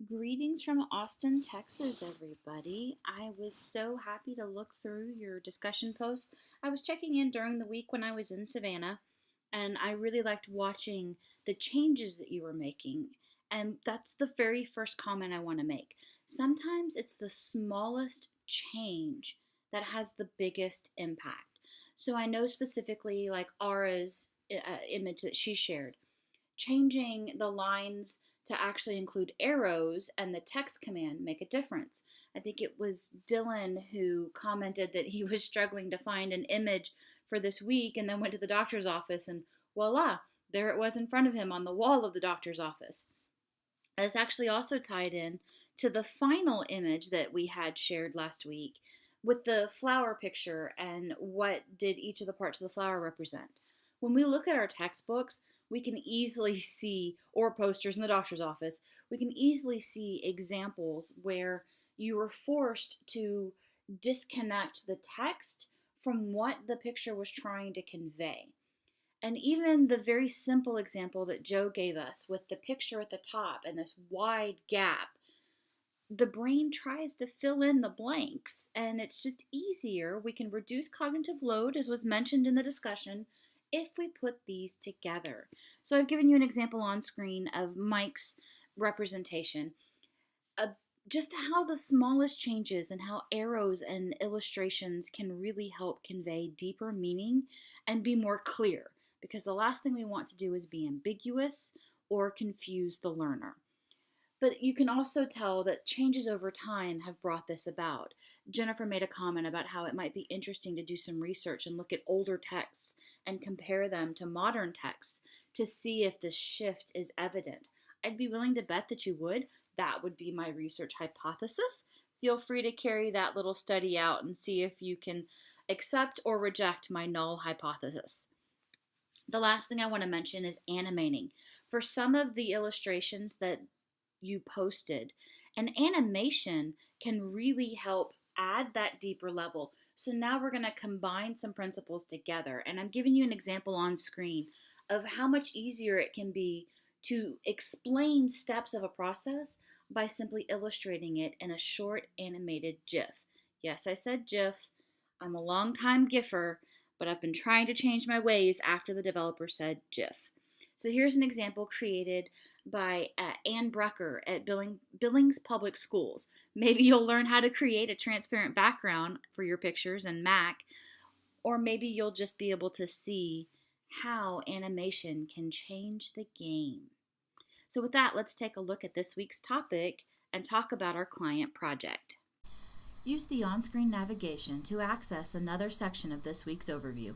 Greetings from Austin, Texas, everybody. I was so happy to look through your discussion posts. I was checking in during the week when I was in Savannah, and I really liked watching the changes that you were making. And that's the very first comment I want to make. Sometimes it's the smallest change that has the biggest impact. So I know specifically, like Ara's image that she shared, changing the lines to actually include arrows and the text command make a difference. I think it was Dylan who commented that he was struggling to find an image for this week and then went to the doctor's office and voila, there it was in front of him on the wall of the doctor's office. This actually also tied in to the final image that we had shared last week with the flower picture and what did each of the parts of the flower represent. When we look at our textbooks, we can easily see, or posters in the doctor's office, we can easily see examples where you were forced to disconnect the text from what the picture was trying to convey. And even the very simple example that Joe gave us with the picture at the top and this wide gap, the brain tries to fill in the blanks and it's just easier. We can reduce cognitive load, as was mentioned in the discussion, if we put these together. So I've given you an example on screen of Mike's representation of just how the smallest changes and how arrows and illustrations can really help convey deeper meaning and be more clear, because the last thing we want to do is be ambiguous or confuse the learner. But you can also tell that changes over time have brought this about. Jennifer made a comment about how it might be interesting to do some research and look at older texts and compare them to modern texts to see if this shift is evident. I'd be willing to bet that you would. That would be my research hypothesis. Feel free to carry that little study out and see if you can accept or reject my null hypothesis. The last thing I want to mention is animating. For some of the illustrations that you posted, an animation can really help add that deeper level. So now we're going to combine some principles together, and I'm giving you an example on screen of how much easier it can be to explain steps of a process by simply illustrating it in a short animated GIF. Yes, I said GIF. I'm a long-time GIFer, but I've been trying to change my ways after the developer said GIF. So here's an example created by Ann Brucker at Billings Public Schools. Maybe you'll learn how to create a transparent background for your pictures in Mac, or maybe you'll just be able to see how animation can change the game. So with that, let's take a look at this week's topic and talk about our client project. Use the on-screen navigation to access another section of this week's overview.